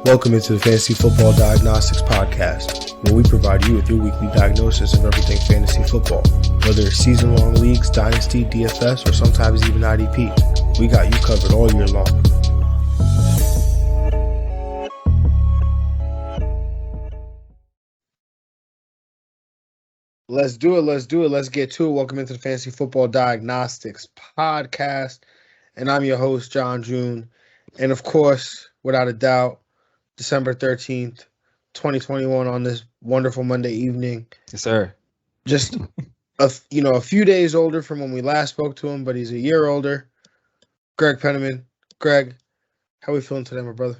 Welcome into the Fantasy Football Diagnostics Podcast, where we provide you with your weekly diagnosis of everything fantasy football. Whether it's season-long leagues, dynasty, DFS, or sometimes even IDP, we got you covered all year long. Let's do it. Let's get to it. Welcome into the Fantasy Football Diagnostics Podcast, and I'm your host, John June. And of course, without a doubt, December 13th, 2021 on this wonderful Monday evening. Yes, sir. Just a few days older from when we last spoke to him, but he's a year older. Greg Penniman. Greg, how are we feeling today, my brother?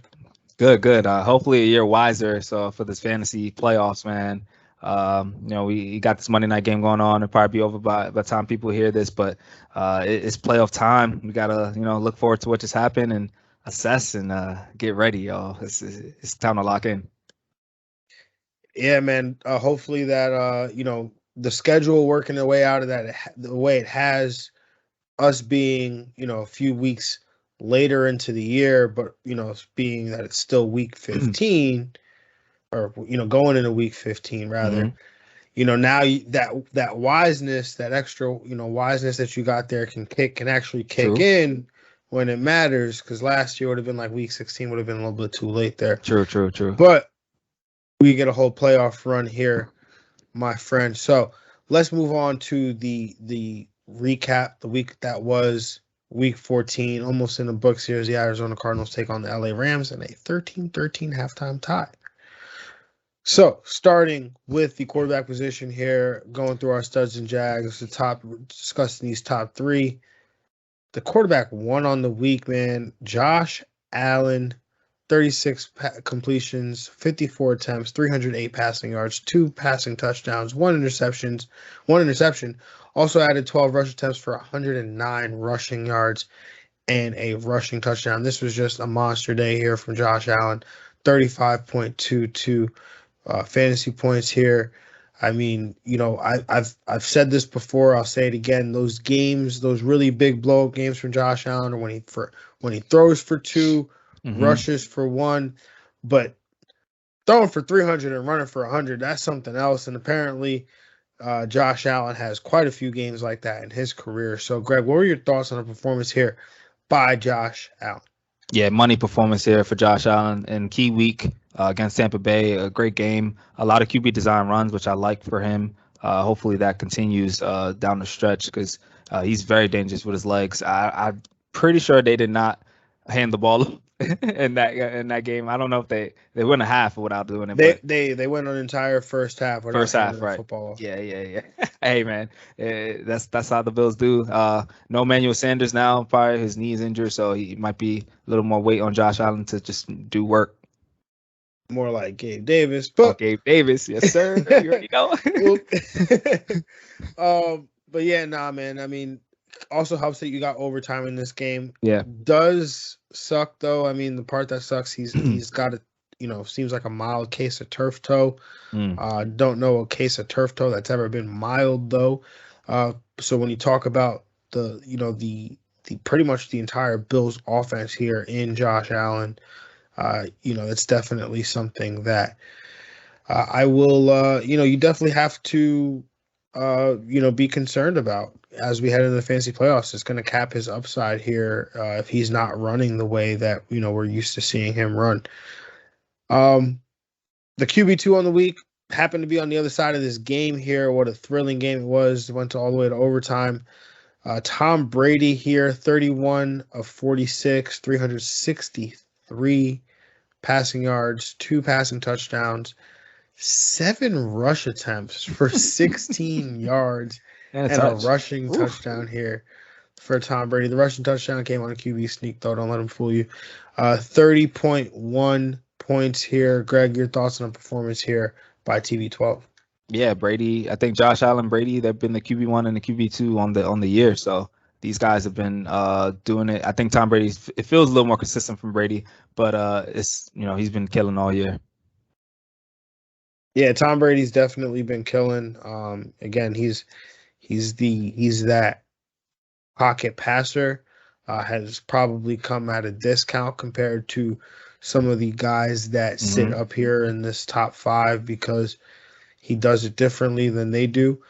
Good. Hopefully a year wiser. So for this fantasy playoffs, man, we got this Monday night game going on. It'll probably be over by the time people hear this, but it's playoff time. We gotta, look forward to what just happened and assess and get ready, y'all. It's time to lock in. Yeah, man. Hopefully that the schedule working their way out of that the way it has, us being a few weeks later into the year, but being that it's still week 15 or going into week 15 rather. Now that wiseness, that extra wiseness that you got there can actually kick True. in when it matters, because last year would have been like week 16 would have been a little bit too late there. True. But we get a whole playoff run here, my friend. So let's move on to the recap. The week that was week 14, almost in the books here, as the Arizona Cardinals take on the LA Rams in a 13-13 halftime tie. So starting with the quarterback position here, going through our studs and jags, discussing these top three. The quarterback one on the week, man, Josh Allen, 36 completions, 54 attempts, 308 passing yards, 2 passing touchdowns, 1 interception. Also added 12 rush attempts for 109 rushing yards and a rushing touchdown. This was just a monster day here from Josh Allen, 35.22 fantasy points here. I mean, I've said this before. I'll say it again. Those games, those really big blow-up games from Josh Allen, or when he throws for 2, rushes for 1, but throwing for 300 and running for 100, that's something else. And apparently, Josh Allen has quite a few games like that in his career. So, Greg, what were your thoughts on the performance here by Josh Allen? Yeah, money performance here for Josh Allen in key week against Tampa Bay. A great game. A lot of QB design runs, which I like for him. Hopefully that continues down the stretch, because he's very dangerous with his legs. I'm pretty sure they did not hand the ball in that game. I don't know if they went a half without doing it. They went an entire first half. First half, right? Football. Yeah. Hey, man, that's how the Bills do. No Emmanuel Sanders now. Probably his knee is injured, so he might be a little more weight on Josh Allen to just do work. More like Gabe Davis. But Gabe Davis, yes, sir. You already know. But yeah, nah, man. I mean, also helps that you got overtime in this game. Yeah. Does suck, though. I mean, the part that sucks, he's got a, seems like a mild case of turf toe. Don't know a case of turf toe that's ever been mild, though. So when you talk about the pretty much the entire Bills offense here in Josh Allen, it's definitely something that I will, you definitely have to, be concerned about as we head into the fantasy playoffs. It's going to cap his upside here if he's not running the way that, we're used to seeing him run. The QB2 on the week happened to be on the other side of this game here. What a thrilling game it was. It went all the way to overtime. Tom Brady here, 31 of 46, 363 passing yards, 2 passing touchdowns, 7 rush attempts for 16 yards, and a rushing touchdown here for Tom Brady. The rushing touchdown came on a QB sneak, though. Don't let him fool you. 30.1 points here. Greg, your thoughts on the performance here by TB12? Yeah, Brady. I think Josh Allen, Brady, they've been the QB1 and the QB2 on the year. So these guys have been doing it. I think Tom Brady, it feels a little more consistent from Brady, but it's he's been killing all year. Yeah, Tom Brady's definitely been killing. Again, he's that pocket passer. Has probably come at a discount compared to some of the guys that sit up here in this top 5 because he does it differently than they do.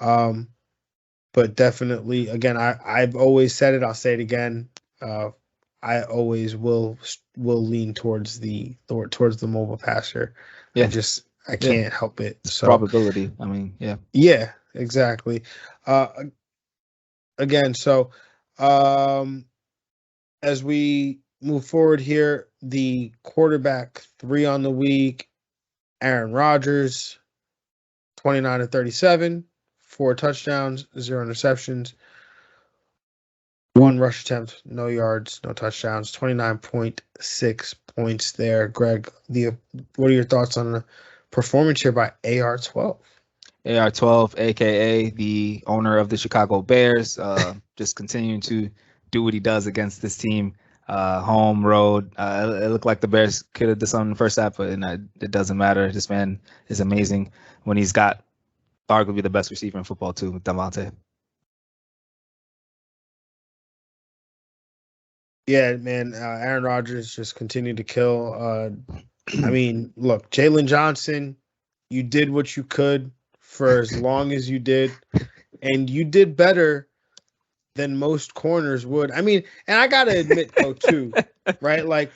But definitely, again, I've always said it. I'll say it again. I always will lean towards the mobile passer. Yeah. I can't help it. It's so probability. I mean, yeah. Yeah, exactly. Again, so as we move forward here, the quarterback 3 on the week, Aaron Rodgers, 29-37, 4 touchdowns, 0 interceptions, 1 rush attempt, no yards, no touchdowns, 29.6 points there. Greg, what are your thoughts on the performance here by AR-12? AR-12, a.k.a. the owner of the Chicago Bears, just continuing to do what he does against this team, home, road. It looked like the Bears could have done something in the first half, but it doesn't matter. This man is amazing when he's got arguably the best receiver in football, too, with Devontae. Yeah, man, Aaron Rodgers just continued to kill. I mean, look, Jalen Johnson, you did what you could for as long as you did, and you did better than most corners would. I mean, and I got to admit, though, too, right? Like,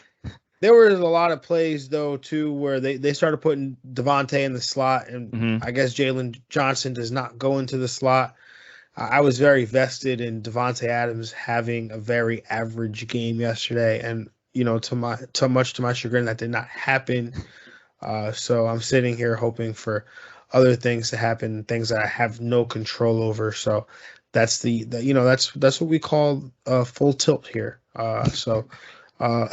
there was a lot of plays, though, too, where they started putting Devontae in the slot, and I guess Jalen Johnson does not go into the slot. I was very vested in Devontae Adams having a very average game yesterday, and much to my chagrin, that did not happen. So I'm sitting here hoping for other things to happen, things that I have no control over. So that's that's what we call full tilt here. So Aaron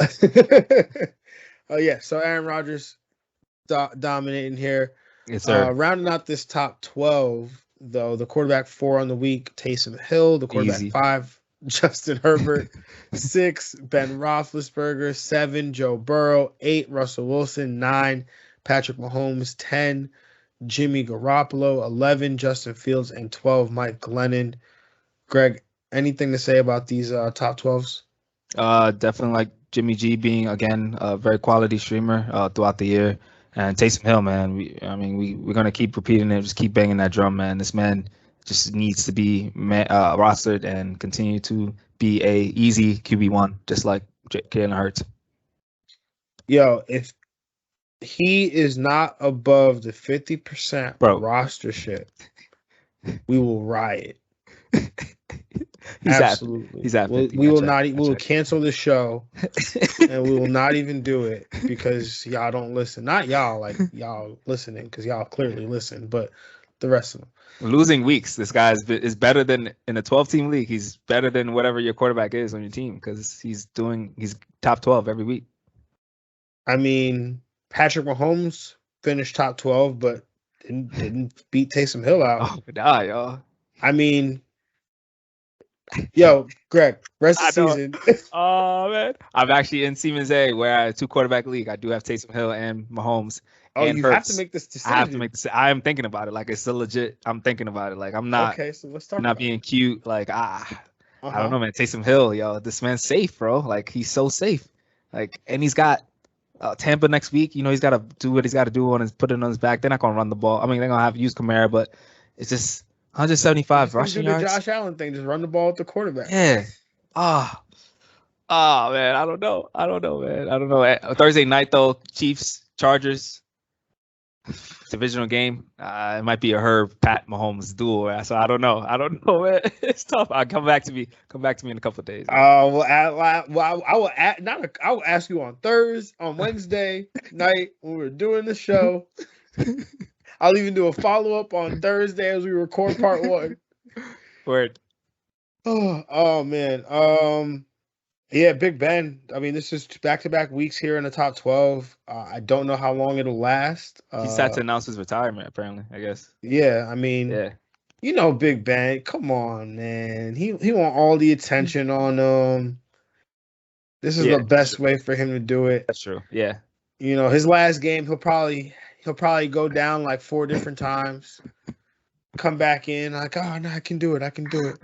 Rodgers dominating here. Yes, sir. Rounding out this top 12. Though the quarterback 4 on the week, Taysom Hill. The quarterback Easy. 5, Justin Herbert. 6, Ben Roethlisberger. 7, Joe Burrow. 8, Russell Wilson. 9, Patrick Mahomes. 10, Jimmy Garoppolo. 11, Justin Fields, and 12, Mike Glennon. Greg, anything to say about these top 12s? Definitely like Jimmy G being again a very quality streamer throughout the year. And Taysom Hill, man, we're going to keep repeating it, just keep banging that drum, man. This man just needs to be rostered and continue to be a easy QB1, just like Jalen Hurts. Yo, if he is not above the 50% rostership, we will riot. Absolutely. He's at 50. We will cancel the show and we will not even do it because y'all don't listen. Not y'all, like y'all listening because y'all clearly listen, but the rest of them. Losing weeks. This guy is better than in a 12-team league. He's better than whatever your quarterback is on your team because he's top 12 every week. I mean, Patrick Mahomes finished top 12, but didn't beat Taysom Hill out. Oh, nah, y'all. I mean, yo, Greg, rest of the season. Oh, man. I'm actually in Siemens A, where I have 2-quarterback league. I do have Taysom Hill and Mahomes. Oh, and you Hurts. have to make this decision. I have to make this. I am thinking about it. Like, it's still legit. I'm thinking about it. Like, I'm not. Okay, so let's talk not about being cute. Like, I don't know, man. Taysom Hill, yo, this man's safe, bro. Like, he's so safe. Like, and he's got Tampa next week. You know, he's got to do what he's got to do put it on his back. They're not gonna run the ball. I mean, they're gonna have to use Kamara, but it's just 175 rushing yards. Do the Josh Allen thing, just run the ball with the quarterback. Yeah. Man, I don't know, man. Thursday night though, Chiefs, Chargers, divisional game. It might be a Pat Mahomes duel. So I don't know, man. It's tough. Come back to me in a couple of days. I will ask you on Wednesday night when we're doing the show. I'll even do a follow-up on Thursday as we record part 1. Word. Oh man. Yeah, Big Ben. I mean, this is back-to-back weeks here in the top 12. I don't know how long it'll last. He's had to announce his retirement, apparently, I guess. Yeah, I mean, Big Ben. Come on, man. He want all the attention on him. This is the best way for him to do it. That's true. Yeah. His last game, he'll probably go down like 4 different times. come back in like, oh no, I can do it. I could do it.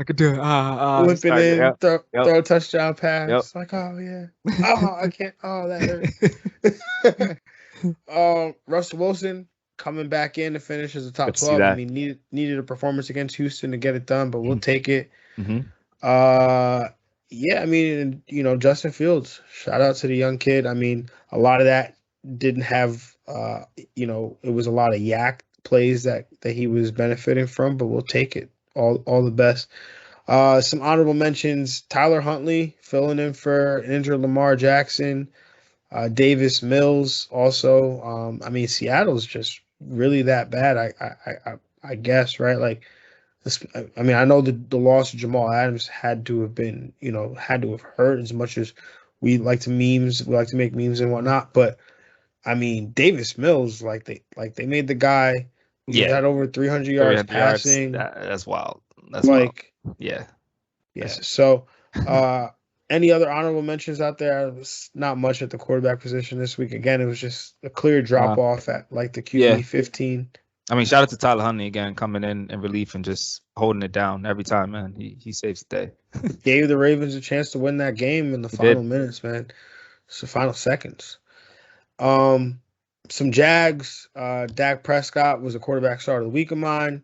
Whipping in, throw a touchdown pass. Yep. Like, oh yeah. Oh, I can't. Oh, that hurt. Russell Wilson coming back in to finish as a top 12. I mean, needed a performance against Houston to get it done, but we'll take it. Mm-hmm. Yeah, I mean, Justin Fields, shout out to the young kid. I mean, a lot of that didn't have, it was a lot of yak plays that he was benefiting from, but we'll take it. All the best. Some honorable mentions: Tyler Huntley filling in for an injured Lamar Jackson. Davis Mills also. I mean, Seattle's just really that bad. I guess, right? Like, I mean, I know the loss of Jamal Adams had to have been, had to have hurt as much as we like to make memes and whatnot. But I mean, Davis Mills, they made the guy. He had over 300 yards passing. That's wild. That's like, wild. Yeah. So, any other honorable mentions out there? Not much at the quarterback position this week. Again, it was just a clear drop off at the QB 15. I mean, shout out to Tyler Huntley again, coming in relief and just holding it down every time, man. He saves the day. Gave the Ravens a chance to win that game in the final minutes, man. It's the final seconds. Some Jags. Dak Prescott was a quarterback start of the week of mine.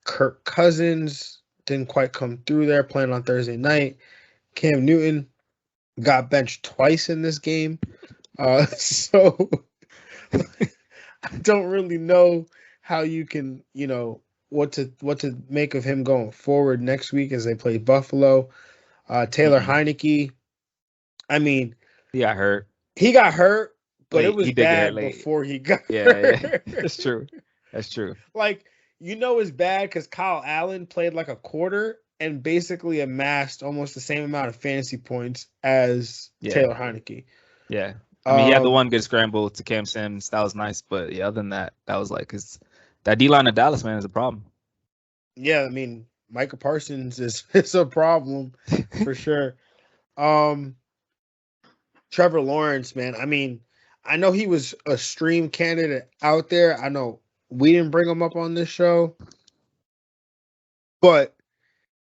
Kirk Cousins didn't quite come through there, playing on Thursday night. Cam Newton got benched twice in this game. So I don't really know how you can, what to make of him going forward next week as they play Buffalo. Taylor Heineke, I mean, he got hurt. He got hurt, but it was bad before he got hurt. Yeah, that's true. That's true. Like, it's bad because Kyle Allen played like a quarter and basically amassed almost the same amount of fantasy points as Taylor Heineke. Yeah. I mean, he had the one good scramble to Cam Sims. That was nice. But, yeah, other than that, that was that D-line of Dallas, man, is a problem. Yeah, I mean, Micah Parsons is a problem for sure. Trevor Lawrence, man. I mean, I know he was a stream candidate out there. I know we didn't bring him up on this show, but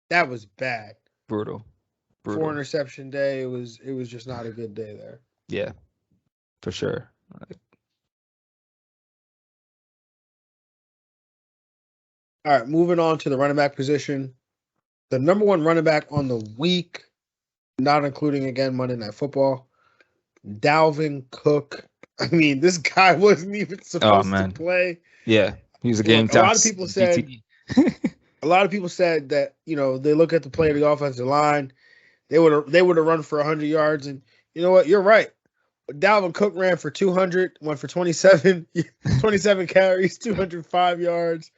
that was bad. Brutal. 4 interception day. It was just not a good day there. Yeah, for sure. All right, moving on to the running back position. The number one running back on the week, not including, again, Monday Night Football, Dalvin Cook. I mean, this guy wasn't even supposed to play. Yeah, he was a game time. A lot of people said that, they look at the play of the offensive line, they would have run for 100 yards, and you know what? You're right. Dalvin Cook ran for 200, went for 27 carries, 205 yards,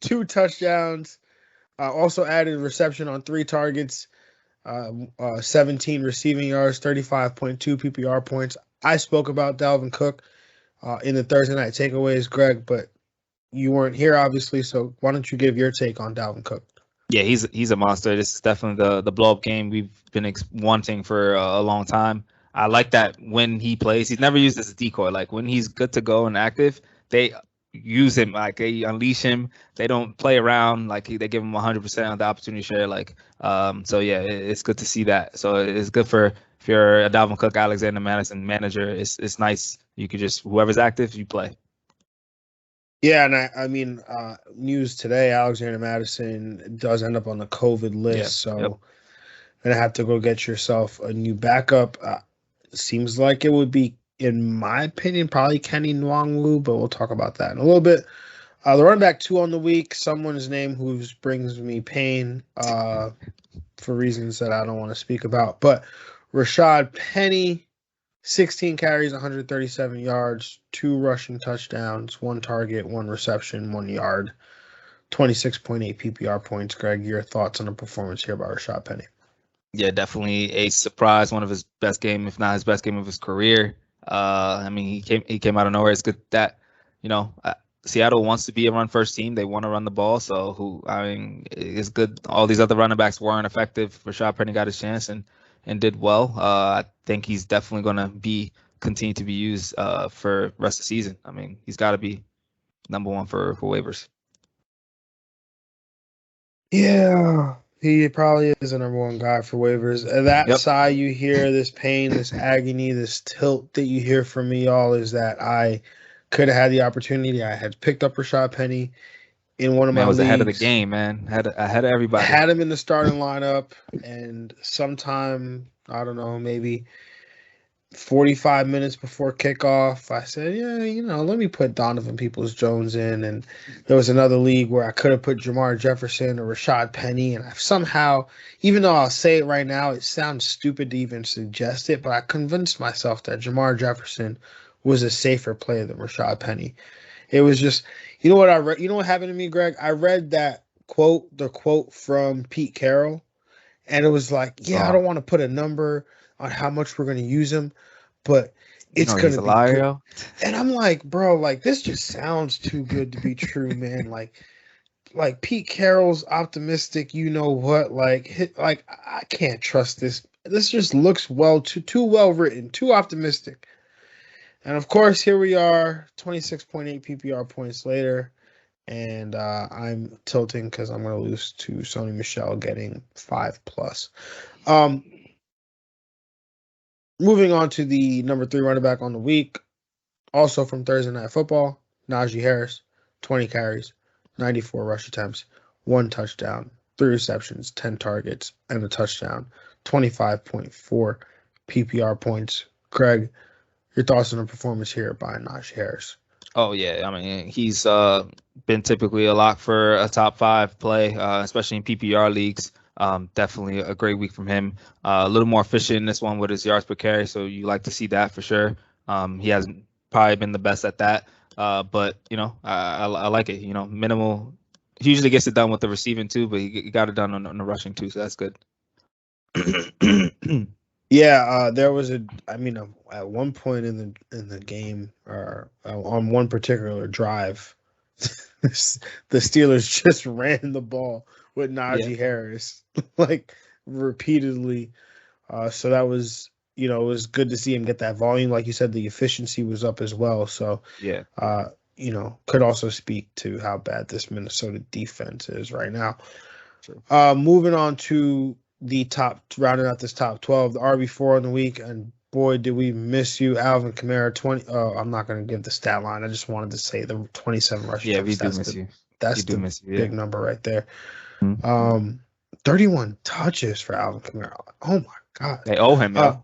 2 touchdowns. Also added reception on 3 targets, 17 receiving yards, 35.2 PPR points. I spoke about Dalvin Cook in the Thursday night takeaways, Greg, but you weren't here, obviously, so why don't you give your take on Dalvin Cook? Yeah, he's a monster. This is definitely the blow-up game we've been wanting for a long time. I like that when he plays, he's never used as a decoy. Like, when he's good to go and active, they use him, like they unleash him. They don't play around. Like, they give him 100% of the opportunity share. Like, so yeah, it's good to see that. So it's good if you're a Dalvin Cook, Alexander Madison manager. It's nice. You could just, whoever's active, you play. Yeah, and I mean, news today, Alexander Madison does end up on the COVID list, so gonna have to go get yourself a new backup. Seems like it would be, in my opinion, probably Kenny Nwangwu, but we'll talk about that in a little bit. The running back 2 on the week, someone's name who brings me pain for reasons that I don't want to speak about, but Rashad Penny, 16 carries, 137 yards, 2 rushing touchdowns, 1 target, 1 reception, 1 yard, 26.8 PPR points. Greg, your thoughts on the performance here by Rashad Penny? Yeah, definitely a surprise. One of his best game, if not his best game of his career. I mean, he came out of nowhere. It's good that, Seattle wants to be a run-first team. They want to run the ball. So, it's good. All these other running backs weren't effective. Rashad Penny got his chance and did well. I think he's definitely going to continue to be used for the rest of the season. I mean, he's got to be number 1 for waivers. Yeah, he probably is the number one guy for waivers. That Yep. sigh you hear, this pain, this agony, this tilt that you hear from me, all is that I could have had the opportunity. I had picked up Rashad Penny in one of Man my was ahead of the leagues, game, man. Ahead of everybody. had him in the starting lineup, and sometime, I don't know, maybe 45 minutes before kickoff, I said, yeah, let me put Donovan Peoples-Jones in. And there was another league where I could have put Jamar Jefferson or Rashad Penny. And I've somehow, even though I'll say it right now, it sounds stupid to even suggest it, but I convinced myself that Jamar Jefferson was a safer play than Rashad Penny. It was just, you know what I read? You know what happened to me, Greg? I read that the quote from Pete Carroll, and it was like, yeah, I don't want to put a number on how much we're going to use him, but it's going He's to a be liar, good. yo. And I'm like, bro, like this just sounds too good to be true, man. Like Pete Carroll's optimistic, you know what? Like I can't trust this. This just looks too well written, too optimistic. And of course, here we are, 26.8 PPR points later, and I'm tilting because I'm going to lose to Sony Michel getting 5+. Moving on to the number 3 running back on the week, also from Thursday Night Football, Najee Harris, 20 carries, 94 rush attempts, 1 touchdown, 3 receptions, 10 targets, and a touchdown, 25.4 PPR points. Craig, your thoughts on the performance here by Najee Harris? Oh yeah, I mean he's been typically a lock for a top 5 play, especially in PPR leagues. Definitely a great week from him. A little more efficient in this one with his yards per carry, so you like to see that for sure. He hasn't probably been the best at that, but I like it. Minimal. He usually gets it done with the receiving too, but he got it done on the rushing too, so that's good. Yeah, there was at one point in the game, or on one particular drive, the Steelers just ran the ball with Najee Harris like repeatedly. So that was, it was good to see him get that volume. Like you said, the efficiency was up as well. So Yeah. could also speak to how bad this Minnesota defense is right now. True. Moving on to rounding out this top 12, the RB4 on the week, and boy, did we miss you, Alvin Kamara. 20. Oh, I'm not going to give the stat line. I just wanted to say the 27 rushing. Yeah, we do miss you. That's the big number right there. Mm-hmm. 31 touches for Alvin Kamara. Oh my God, they owe him, yo.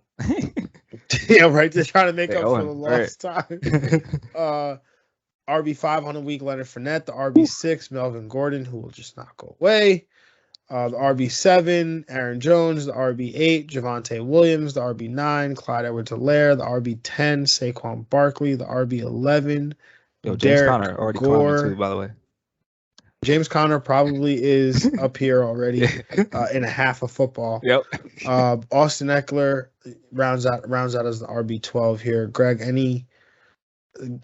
Yeah, right. They're trying to make up for the lost time. RB5 on the week, Leonard Fournette. The RB6, Melvin Gordon, who will just not go away. The RB7, Aaron Jones. The RB8, Javonte Williams. The RB9, Clyde Edwards-Helaire. The RB10, Saquon Barkley. The RB11, James Derek Conner already Gore. climbing too, by the way. James Conner probably is up here already in a half of football. Yep. Austin Eckler rounds out as the RB12 here. Greg,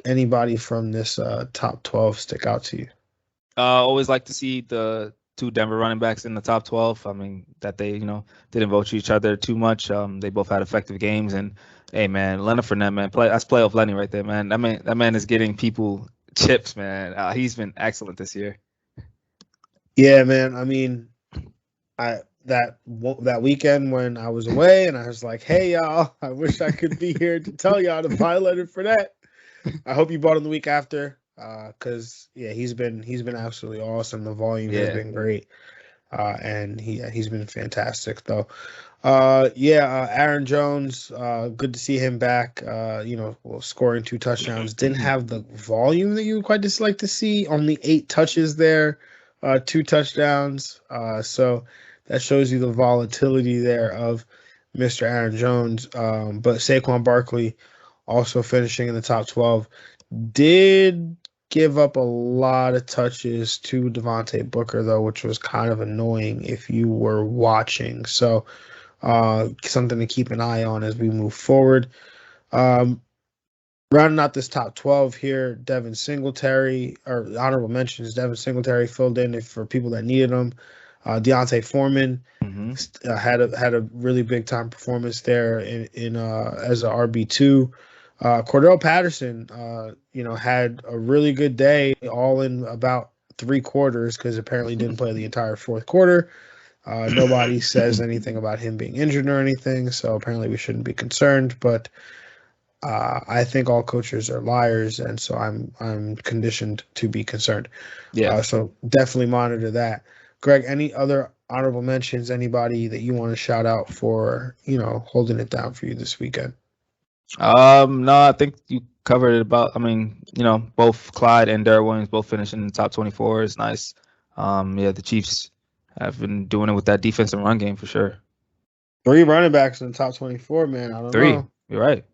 anybody from this top 12 stick out to you? Always like to see the 2 Denver running backs in the top 12. I mean, that they, didn't vote each other too much. They both had effective games. And, hey, man, Leonard Fournette, man, that's playoff Lenny right there, man. That man is getting people chips, man. He's been excellent this year. Yeah, man. I mean, that weekend when I was away and I was like, hey, y'all, I wish I could be here to tell y'all to buy Leonard Fournette. I hope you bought him the week after. Because he's been absolutely awesome. The volume has been great, and he's been fantastic though. Aaron Jones, good to see him back. Scoring 2 touchdowns. Didn't have the volume that you would quite dislike to see. Only 8 touches there, 2 touchdowns. So that shows you the volatility there of Mr. Aaron Jones. But Saquon Barkley also finishing in the top 12. Did give up a lot of touches to Devontae Booker, though, which was kind of annoying if you were watching. So something to keep an eye on as we move forward. Rounding out this top 12 here, Devin Singletary, or honorable mentions, Devin Singletary filled in for people that needed him. Deontay Foreman had a really big time performance there in as a RB2. Cordell Patterson, had a really good day, all in about 3 quarters because apparently didn't play the entire fourth quarter. Nobody says anything about him being injured or anything, so apparently we shouldn't be concerned. But I think all coaches are liars, and so I'm conditioned to be concerned. Yeah. So definitely monitor that. Greg, any other honorable mentions? Anybody that you want to shout out for, holding it down for you this weekend? No, I think you covered it about. I mean, both Clyde and Derrick Williams both finishing in the top 24 is nice. The Chiefs have been doing it with that defense and run game for sure. 3 running backs in the top 24, man. I don't 3. know. You're right.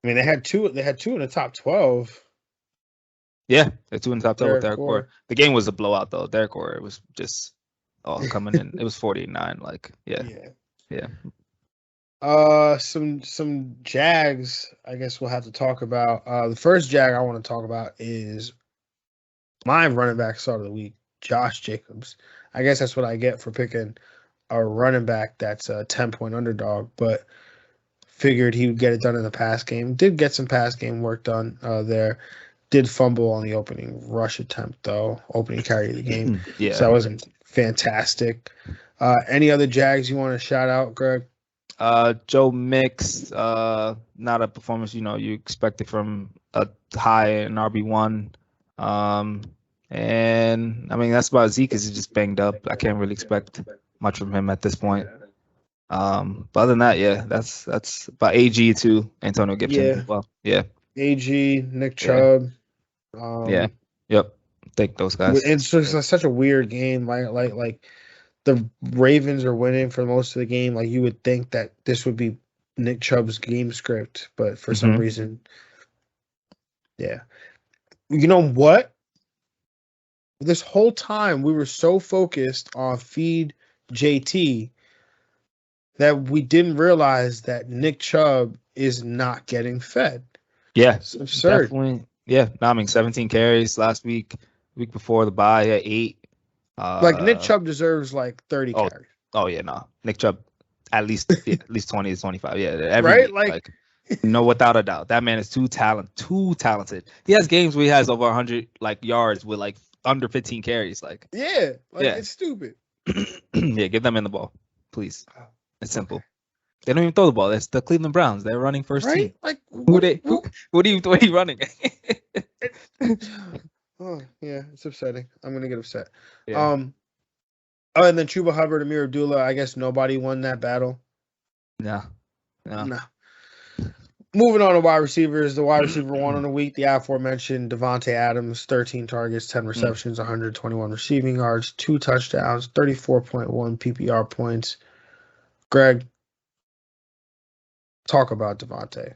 I mean, they had 2 in the top 12. Yeah, they're 2 in the top 12 with Derek Gore. The game was a blowout though. Derek Gore, it was just coming in. It was 49. Yeah. Some Jags, I guess we'll have to talk about. The first Jag I want to talk about is my running back start of the week, Josh Jacobs. I guess that's what I get for picking a running back that's a 10-point underdog, but figured he would get it done in the pass game. Did get some pass game work done there. Did fumble on the opening rush attempt, though. Opening carry of the game. Yeah. So that wasn't fantastic. Any other Jags you want to shout out, Greg? Joe Mix, not a performance you expected from a high in RB1. And I mean that's about Zeke is just banged up. I can't really expect much from him at this point. But other than that, yeah, that's about AG too. Antonio Gibson as well. Yeah. AG, Nick Chubb. Yeah. Yep. Take those guys. It's just such a weird game. Like the Ravens are winning for most of the game. Like you would think that this would be Nick Chubb's game script, but for some reason, yeah. You know what? This whole time we were so focused on feed JT that we didn't realize that Nick Chubb is not getting fed. Yeah, it's absurd. Definitely. Yeah, no, I mean 17 carries last week before the bye, 8. Nick Chubb deserves 30 carries. Oh yeah, no, Nick Chubb at least 20 to 25. Yeah, right. Week, no, without a doubt, that man is too talented. He has games where he has over 100 yards with under 15 carries. It's stupid. Yeah, give them in the ball, please. It's simple. They don't even throw the ball. That's the Cleveland Browns. They're running first team. What are you running? Oh yeah, it's upsetting. I'm gonna get upset. Yeah. And then Chuba Hubbard, Amir Abdullah. I guess nobody won that battle. No. Moving on to wide receivers. The wide receiver 1 on the week, the aforementioned Devontae Adams, 13 targets, 10 receptions, 121 receiving yards, 2 touchdowns, 34.1 PPR points. Greg, talk about Devontae.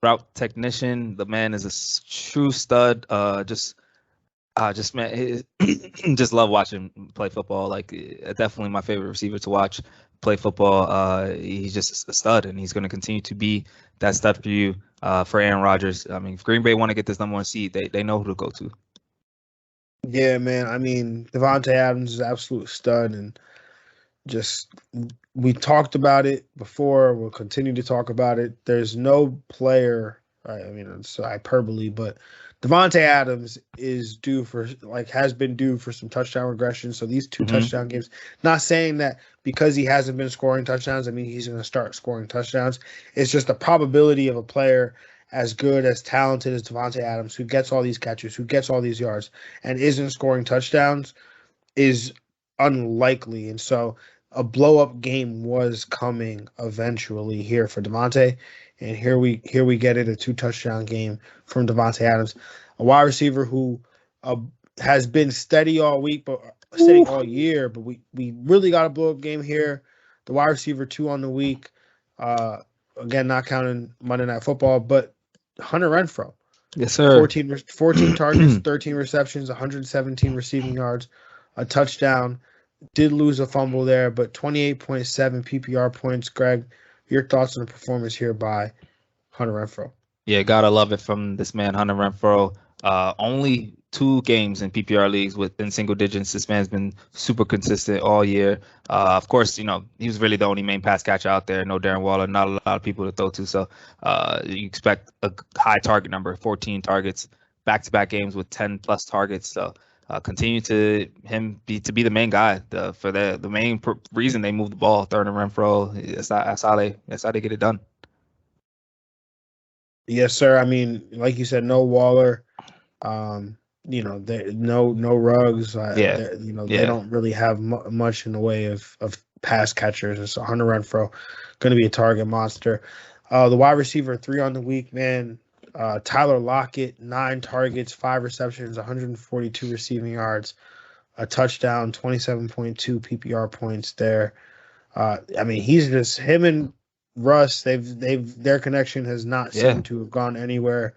Route technician. The man is a true stud. Just man, just love watching him play football. Definitely my favorite receiver to watch play football. He's just a stud, and he's going to continue to be that stud for you. For Aaron Rodgers. I mean, if Green Bay want to get this number 1 seed, they know who to go to. Yeah, man. I mean, Devontae Adams is an absolute stud, and just we talked about it before. We'll continue to talk about it. There's no player. I mean, it's hyperbole, but Devontae Adams is has been due for some touchdown regression. So these 2 touchdown games, not saying that because he hasn't been scoring touchdowns, I mean, he's going to start scoring touchdowns. It's just the probability of a player as good, as talented as Devontae Adams, who gets all these catches, who gets all these yards, and isn't scoring touchdowns is unlikely. And so a blow-up game was coming eventually here for Devontae. And here we get it, a 2-touchdown game from Devontae Adams, a wide receiver who has been steady all week, but steady all year. But we really got a blow-up game here. The wide receiver 2 on the week, again, not counting Monday Night Football, but Hunter Renfrow. Yes, sir. 14 targets, 13 receptions, 117 receiving yards, a touchdown. Did lose a fumble there, but 28.7 PPR points. Greg, your thoughts on the performance here by Hunter Renfrow? Yeah, gotta love it from this man, Hunter Renfrow. Only 2 games in PPR leagues within single digits. This man's been super consistent all year. Of course, he was really the only main pass catcher out there. No Darren Waller, not a lot of people to throw to. So you expect a high target number, 14 targets, back-to-back games with 10 plus targets. So continue to be the main guy for the main reason they move the ball. Third and Renfro. That's how they get it done. Yes, sir. I mean, like you said, no Waller. No Ruggs. They don't really have much in the way of pass catchers. And so Hunter Renfro going to be a target monster. The wide receiver 3 on the week, man. Tyler Lockett, 9 targets, 5 receptions, 142 receiving yards, a touchdown, 27.2 PPR points there. I mean, he's just him and Russ. Their connection has not seemed to have gone anywhere.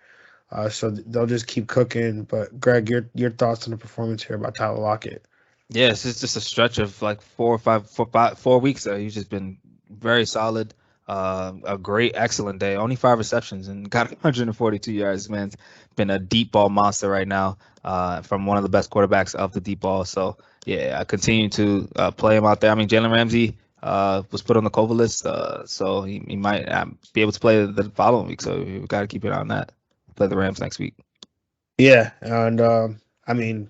So they'll just keep cooking. But Greg, your thoughts on the performance here about Tyler Lockett? Yeah, it's just a stretch of like 4 weeks. He's just been very solid. A great, excellent day. Only 5 receptions and got 142 yards. Man, been a deep ball monster right now. From one of the best quarterbacks of the deep ball. So yeah, I continue to play him out there. I mean, Jalen Ramsey was put on the COVID list, so he might be able to play the following week. So we got to keep it on that. Play the Rams next week. Yeah, and I mean,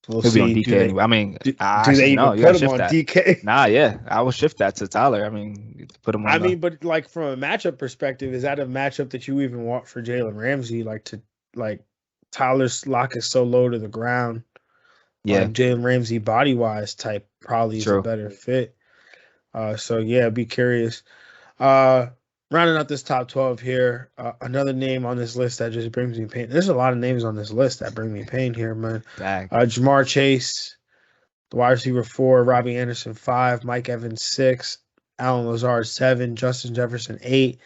we'll see. Be on DK anyway. I mean, do they even put him on that. DK? Nah, yeah, I would shift that to Tyler. I mean, put him on. But like from a matchup perspective, is that a matchup that you even want for Jalen Ramsey? Tyler's Lock is so low to the ground. Yeah, Jalen Ramsey body wise type probably is a better fit. So yeah, be curious. Rounding out this top 12 here, another name on this list that just brings me pain. There's a lot of names on this list that bring me pain here, man. Jamar Chase, the wide receiver 4, Robbie Anderson 5, Mike Evans 6, Alan Lazard 7, Justin Jefferson 8.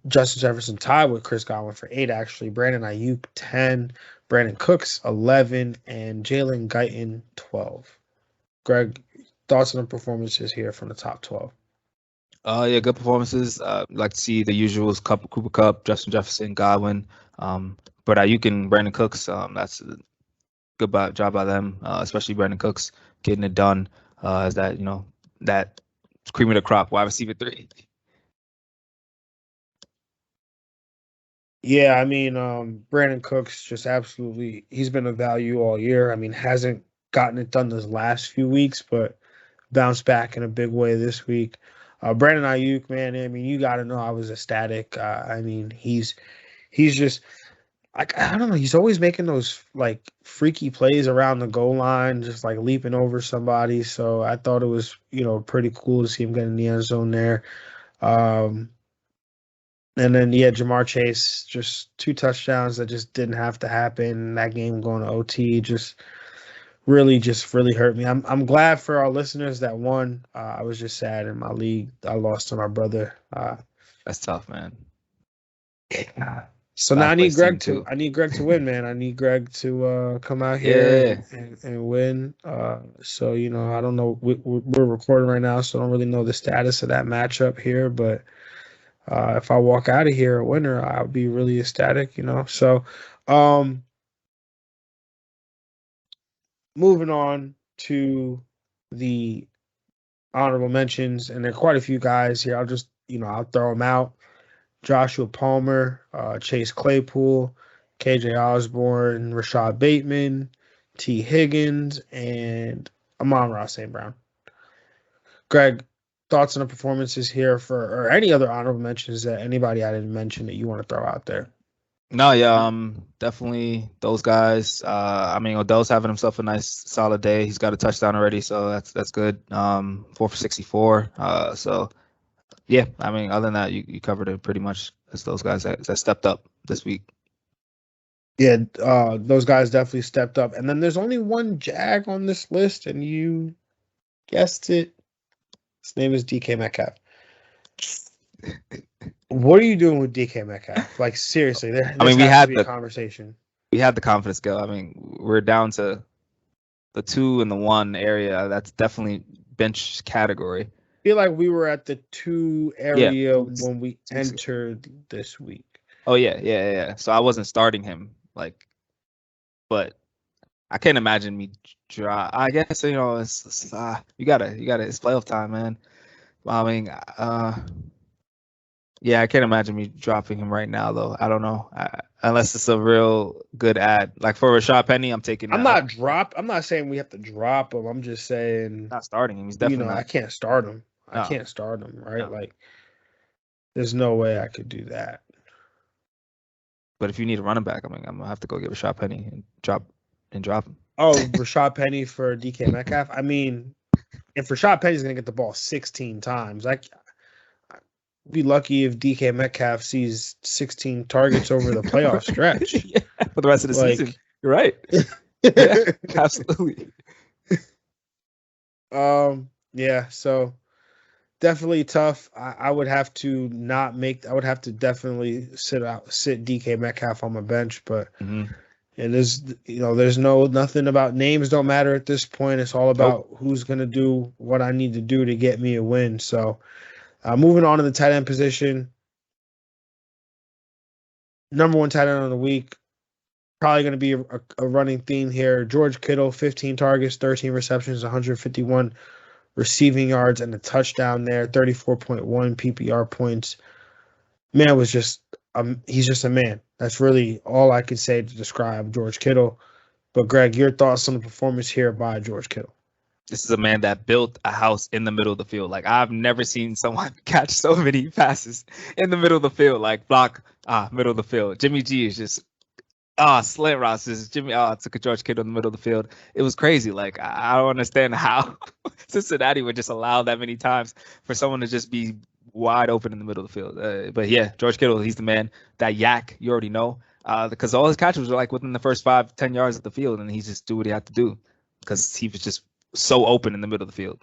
Justin Jefferson tied with Chris Godwin for 8, actually. Brandon Ayuk 10, Brandon Cooks 11, and Jalen Guyton 12. Greg, thoughts on the performances here from the top 12? Yeah, good performances. Like to see the usuals: Cooper Kupp, Justin Jefferson, Godwin. But Ayuk and Brandon Cooks. That's a good job by them, especially Brandon Cooks getting it done. As that that cream of the crop wide receiver 3. Yeah, I mean, Brandon Cooks just absolutely. He's been a value all year. I mean, hasn't gotten it done those last few weeks, but bounced back in a big way this week. Brandon Ayuk, man, I mean, you got to know I was ecstatic. I mean, he's just like, I don't know. He's always making those like freaky plays around the goal line, just like leaping over somebody. So I thought it was, pretty cool to see him get in the end zone there. And then, Jamar Chase, just 2 touchdowns that just didn't have to happen. That game going to OT just really hurt me. I'm glad for our listeners that won. I was just sad in my league. I lost to my brother. That's tough, man. So now I need Greg to win, man. I need Greg to come out here and win. So I don't know. We're recording right now, so I don't really know the status of that matchup here. But if I walk out of here a winner, I'll be really ecstatic. So. Moving on to the honorable mentions, and there are quite a few guys here. I'll just, I'll throw them out. Joshua Palmer, Chase Claypool, KJ Osborne, Rashad Bateman, T. Higgins, and Amon-Ra St. Brown. Greg, thoughts on the performances here or any other honorable mentions that anybody I didn't mention that you want to throw out there? No, yeah, definitely those guys. I mean, Odell's having himself a nice solid day. He's got a touchdown already, so that's good. 4 for 64. So yeah, I mean, other than that, you covered it pretty much. It's those guys that stepped up this week. Yeah, those guys definitely stepped up. And then there's only one Jag on this list, and you guessed it. His name is DK Metcalf. What are you doing with DK Metcalf? Like, seriously, we had the conversation. We had the confidence go. I mean, we're down to the 2 and the 1 area. That's definitely bench category. I feel like we were at the 2 area when we entered this week. Oh yeah. So I wasn't starting him, but I can't imagine me try. I guess it's you gotta. It's playoff time, man. I mean, Yeah, I can't imagine me dropping him right now, though. I don't know. Unless it's a real good ad. Like for Rashad Penny, I'm taking that. I'm not saying we have to drop him. I'm just saying not starting him. He's definitely not. I can't start him. No. I can't start him, right? No. Like there's no way I could do that. But if you need a running back, I'm gonna have to go get Rashad Penny and drop him. Oh, Rashad Penny for DK Metcalf. I mean, if Rashad Penny's gonna get the ball 16 times, I'd be lucky if DK Metcalf sees 16 targets over the playoff stretch. Yeah, for the rest of the season. You're right. Yeah, absolutely. Yeah, so definitely tough. I would have to definitely sit DK Metcalf on my bench, but it is, there's nothing about names don't matter at this point. It's all about who's gonna do what I need to do to get me a win. So moving on to the tight end position. Number one tight end of the week. Probably going to be a running theme here. George Kittle, 15 targets, 13 receptions, 151 receiving yards, and a touchdown there, 34.1 PPR points. Man was just he's just a man. That's really all I could say to describe George Kittle. But Greg, your thoughts on the performance here by George Kittle? This is a man that built a house in the middle of the field. Like, I've never seen someone catch so many passes in the middle of the field. Like, block, middle of the field. Jimmy G is just, slant routes. Jimmy, took a George Kittle in the middle of the field. It was crazy. Like, I don't understand how Cincinnati would just allow that many times for someone to just be wide open in the middle of the field. But yeah, George Kittle, he's the man. That yak, you already know. Because all his catches were like within the first 5-10 yards of the field, and he just do what he had to do because he was just so open in the middle of the field.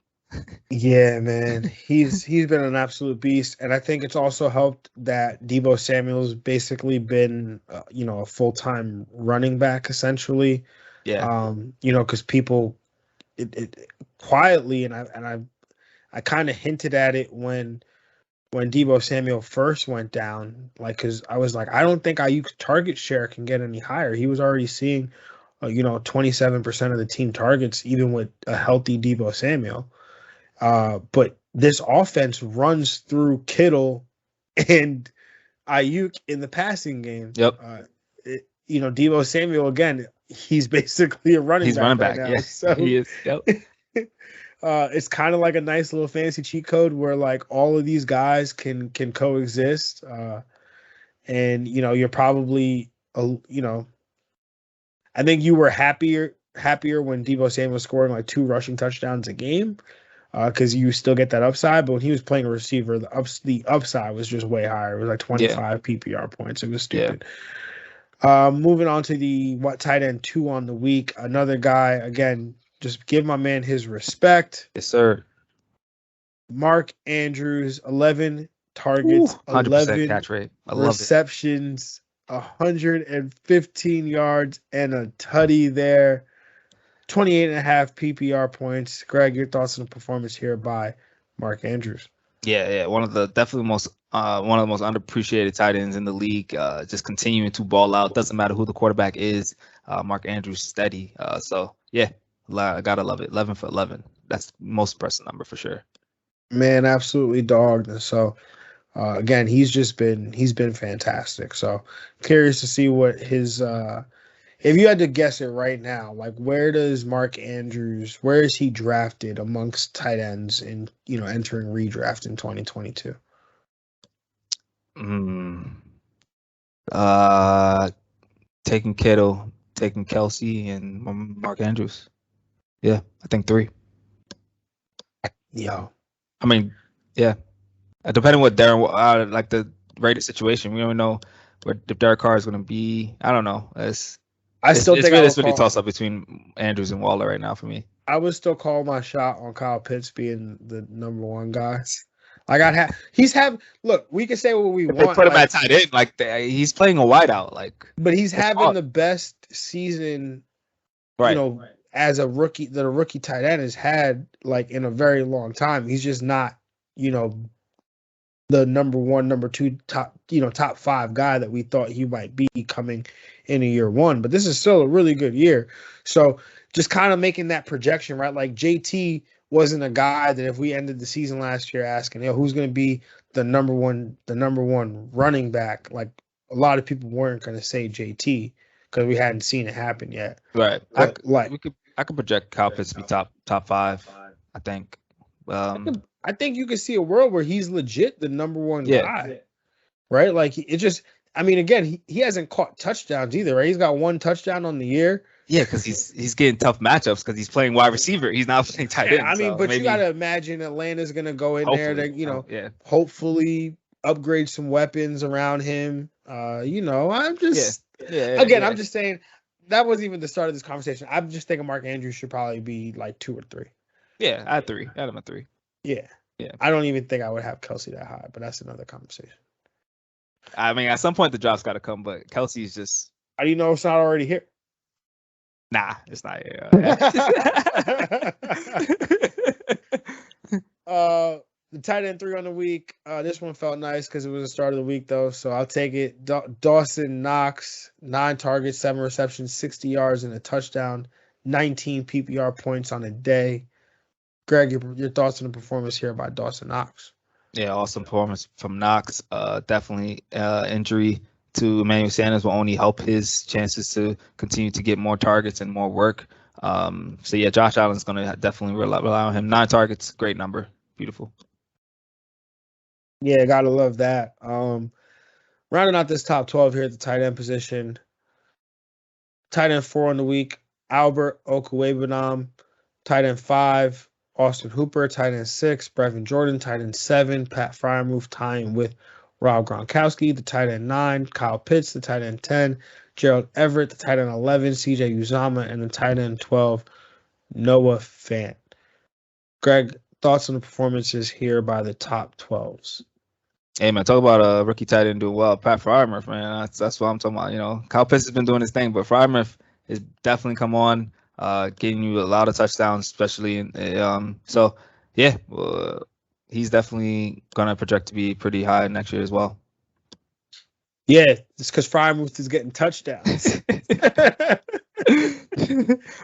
Yeah, man. He's been an absolute beast. And I think it's also helped that Deebo Samuel's basically been, a full-time running back, essentially. Yeah. Because people it quietly, and I kind of hinted at it when Deebo Samuel first went down, because I was like, I don't think Ayuk's target share can get any higher. He was already seeing 27% of the team targets, even with a healthy Deebo Samuel. But this offense runs through Kittle and Ayuk in the passing game. Yep. Deebo Samuel, again, he's basically a running back right now. Yeah, so he is. Yep. It's kind of like a nice little fantasy cheat code where like all of these guys can coexist. And you're probably I think you were happier when Deebo Samuel was scoring like 2 rushing touchdowns a game, because you still get that upside. But when he was playing a receiver, the upside was just way higher. It was like 25 PPR points. It was stupid. Yeah. Moving on to the tight end 2 on the week. Another guy, again, just give my man his respect. Yes, sir. Mark Andrews, 11 targets, 11 catch rate. receptions, 115 yards, and a tutty there. 28.5 PPR points. Greg, your thoughts on the performance here by Mark Andrews? Yeah. One of the most underappreciated tight ends in the league. Just continuing to ball out. Doesn't matter who the quarterback is. Mark Andrews steady. So yeah, I gotta love it. 11 for 11. That's the most impressive number for sure. Man, absolutely dogged. So again, he's been fantastic. So curious to see what his if you had to guess it right now, like where is he drafted amongst tight ends in entering redraft in 2022? Taking Kittle, taking Kelsey, and Mark Andrews. Yeah, I think 3. Yo. I mean, yeah. Depending what Darren, like the rated situation, we don't know if Derek Carr is going to be. I don't know. It's really toss up between Andrews and Waller right now for me. I would still call my shot on Kyle Pitts being the number 1 guy. Look, we can say what we want. They put him at tight end, like he's playing a wideout, but he's having the best season, right? As a rookie that a rookie tight end has had in a very long time. He's just not, the number 1, number 2 top 5 guy that we thought he might be coming in year 1. But this is still a really good year. So just kind of making that projection, right? Like JT wasn't a guy that if we ended the season last year asking, who's going to be the number one running back. Like a lot of people weren't going to say JT because we hadn't seen it happen yet. Right. But I could project Kyle Pitts to be top 5. I think. I think you could see a world where he's legit the number one guy, right? Like it just. I mean, again, he hasn't caught touchdowns either, right? He's got 1 touchdown on the year. Yeah, because he's getting tough matchups because he's playing wide receiver. He's not playing tight end. I mean, but you got to imagine Atlanta's going to go in there to, hopefully upgrade some weapons around him. I'm just, I'm just saying that wasn't even the start of this conversation. I'm just thinking Mark Andrews should probably be like 2 or 3. Yeah, I had 3. I had him at 3. Yeah. I don't even think I would have Kelsey that high, but that's another conversation. I mean, at some point the drop's got to come, but Kelsey's just. How do you know it's not already here? Nah, it's not here. The tight end 3 on the week. This one felt nice because it was the start of the week, though, so I'll take it. Dawson Knox, 9 targets, 7 receptions, 60 yards, and a touchdown, 19 PPR points on a day. Greg, your thoughts on the performance here by Dawson Knox? Yeah, awesome performance from Knox. Definitely injury to Emmanuel Sanders will only help his chances to continue to get more targets and more work. So yeah, Josh Allen's going to definitely rely on him. 9 targets, great number. Beautiful. Yeah, gotta love that. Rounding out this top 12 here at the tight end position. Tight end 4 on the week, Albert Okwuegbunam. Tight end 5, Austin Hooper. Tight end 6, Brevin Jordan. Tight end 7, Pat Freiermuth, tying with Rob Gronkowski. The tight end 9, Kyle Pitts. The tight end 10, Gerald Everett. The tight end 11, CJ Uzomah. And the tight end 12, Noah Fant. Greg, thoughts on the performances here by the top 12s? Hey, man, talk about a rookie tight end doing well. Pat Freiermuth, man, that's what I'm talking about. Kyle Pitts has been doing his thing, but Freiermuth has definitely come on, getting you a lot of touchdowns, especially so yeah, he's definitely gonna project to be pretty high next year as well. Yeah, it's because Freiermuth is getting touchdowns.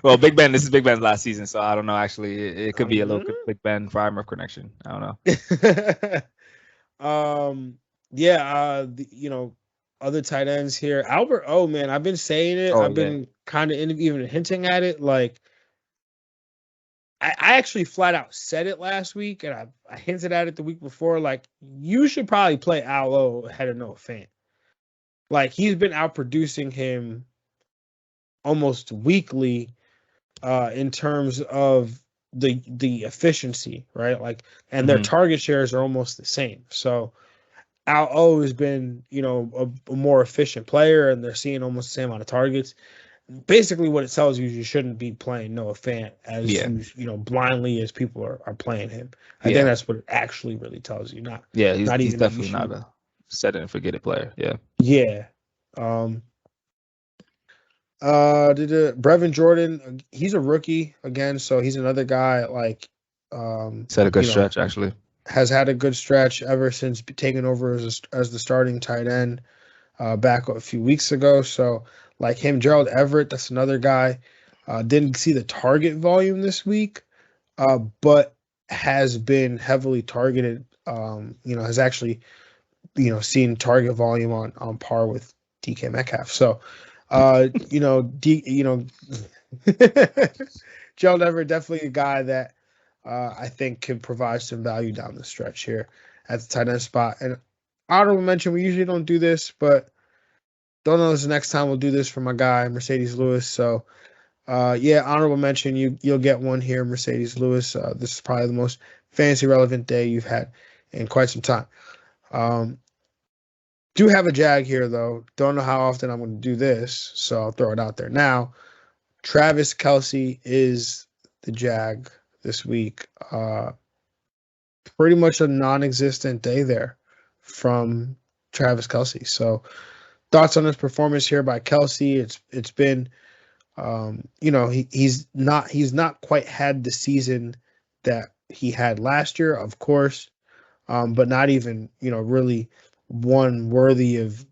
Well, Big Ben, this is Big Ben's last season, so I don't know. Actually, it could be a little Big Ben Freiermuth connection. I don't know. Other tight ends here. Albert O, man, I've been saying it. I've been kind of even hinting at it. Like, I actually flat out said it last week, and I hinted at it the week before. Like, you should probably play Al O ahead of Noah Fant. Like, he's been outproducing him almost weekly in terms of the efficiency, right? Like, and their target shares are almost the same. So Al O has been, a more efficient player, and they're seeing almost the same amount of targets. Basically, what it tells you is you shouldn't be playing Noah Fant as blindly as people are playing him. I think that's what it actually really tells you. He's definitely not a set it and forget it player. Yeah. Brevin Jordan, he's a rookie again, so he's another guy like he's had a good stretch actually. Has had a good stretch ever since taking over as the starting tight end back a few weeks ago. So like him, Gerald Everett, that's another guy. Didn't see the target volume this week, but has been heavily targeted. Has actually seen target volume on par with DK Metcalf. So Gerald Everett, definitely a guy that I think can provide some value down the stretch here at the tight end spot. And honorable mention, we usually don't do this, but don't know if the next time we'll do this for my guy, Mercedes Lewis. So, honorable mention, you'll get one here, Mercedes Lewis. This is probably the most fantasy relevant day you've had in quite some time. Do have a Jag here, though. Don't know how often I'm going to do this, so I'll throw it out there now. Travis Kelsey is the Jag this week. Pretty much a non-existent day there from Travis Kelsey. So thoughts on his performance here by Kelsey? It's been, he's not quite had the season that he had last year, of course, but not even, really one worthy of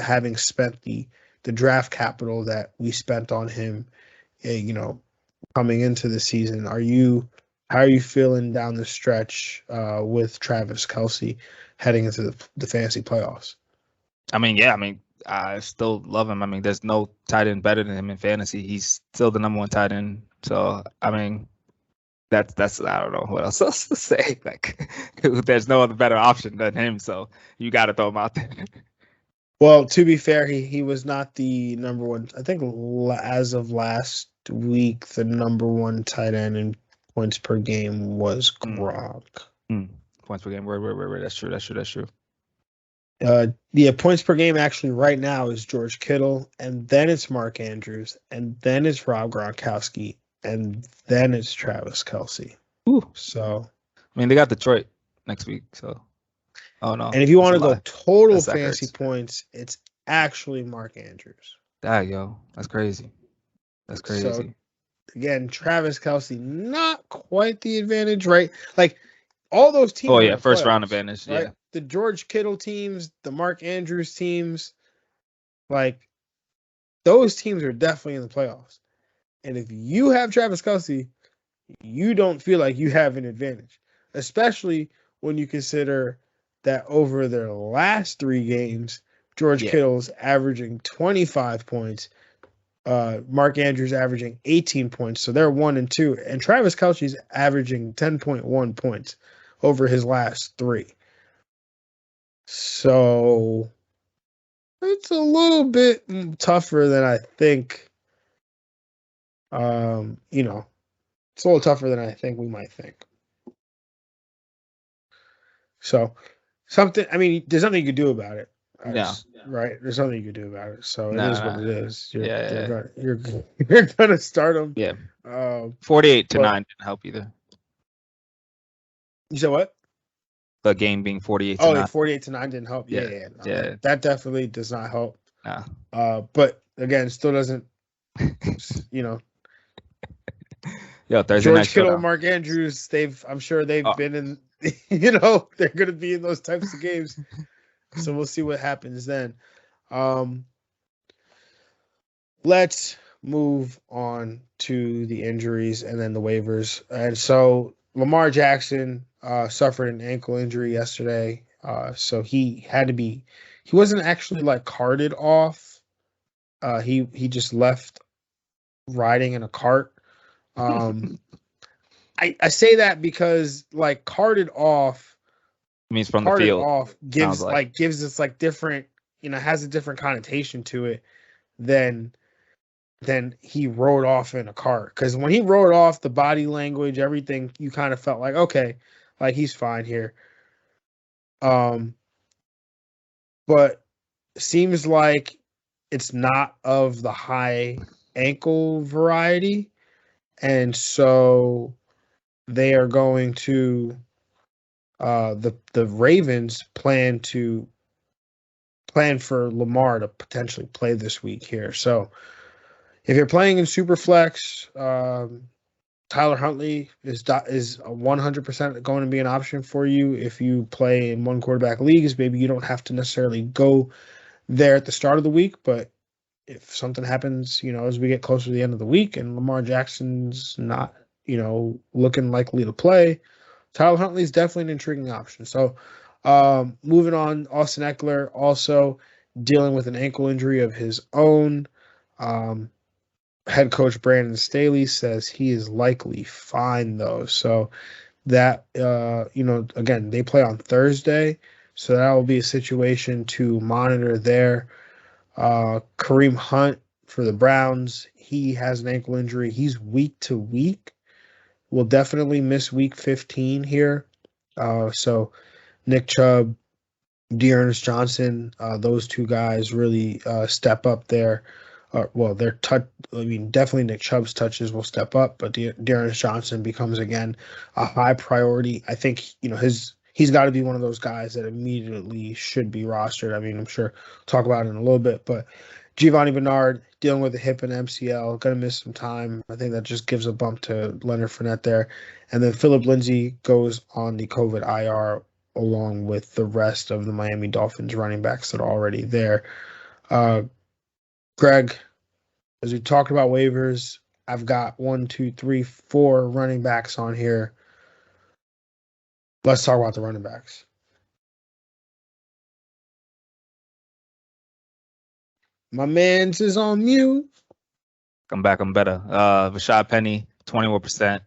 having spent the draft capital that we spent on him, coming into the season. Are you How are you feeling down the stretch with Travis Kelsey heading into the fantasy playoffs? I still love him. There's no tight end better than him in fantasy. He's still the number one tight end. So, that's I don't know what else to say. Like, there's no other better option than him. So you got to throw him out there. Well, to be fair, he was not the number one. I think as of last week, the number one tight end in points per game was Gronk. Points per game. Where? That's true. Points per game actually right now is George Kittle, and then it's Mark Andrews, and then it's Rob Gronkowski, and then it's Travis Kelsey. Ooh. So, they got Detroit next week, so. Oh no! And if you want to go total fantasy points, it's actually Mark Andrews. That's crazy. So, again, Travis Kelsey, not quite the advantage, right? Like all those teams. Oh yeah, first round advantage. Right? Yeah, the George Kittle teams, the Mark Andrews teams, like those teams are definitely in the playoffs. And if you have Travis Kelsey, you don't feel like you have an advantage, especially when you consider that over their last 3 games, George Kittle's averaging 25 points, Mark Andrews averaging 18 points, so they're 1 and 2, and Travis Kelce's averaging 10.1 points over his last 3. So it's a little bit tougher than I think. It's a little tougher than I think we might think. So. There's nothing you could do about it. Right? There's nothing you could do about it. So it is what it is. You're gonna start them. Yeah. 48-9 didn't help either. You said what? The game being 48-9. 48-9 didn't help. Yeah. That definitely does not help. Nah. But again, still doesn't. Thursday George night Kittle, Mark Andrews. I'm sure they've been in. They're going to be in those types of games. So we'll see what happens then. Let's move on to the injuries and then the waivers. And so Lamar Jackson suffered an ankle injury yesterday. So he wasn't actually like carted off. He just left riding in a cart. I say that because like carted off means from the field off gives us like different, has a different connotation to it than he rode off in a cart. Because when he rode off, the body language, everything, you kind of felt like, okay, like he's fine here. But seems like it's not of the high ankle variety, and so they are going to the Ravens plan for Lamar to potentially play this week here. So if you're playing in Superflex, Tyler Huntley is 100% going to be an option for you. If you play in one quarterback leagues, maybe you don't have to necessarily go there at the start of the week, but if something happens, as we get closer to the end of the week and Lamar Jackson's not, looking likely to play, Tyler Huntley is definitely an intriguing option. So moving on, Austin Eckler also dealing with an ankle injury of his own. Head coach Brandon Staley says he is likely fine, though. So that, again, they play on Thursday. So that will be a situation to monitor there. Kareem Hunt for the Browns, he has an ankle injury. He's week to week. Will definitely miss week 15 here. So Nick Chubb, Dearness Johnson, those two guys really step up there. Definitely Nick Chubb's touches will step up, but Dearness Johnson becomes again a high priority. I think he's got to be one of those guys that immediately should be rostered. I'm sure we'll talk about it in a little bit, but Giovanni Bernard dealing with a hip and MCL, going to miss some time. I think that just gives a bump to Leonard Fournette there. And then Phillip Lindsay goes on the COVID IR along with the rest of the Miami Dolphins running backs that are already there. Greg, as we talked about waivers, I've got 4 running backs on here Let's talk about the running backs. My man's is on mute. I'm back. I'm better. Rashad Penny, 21%,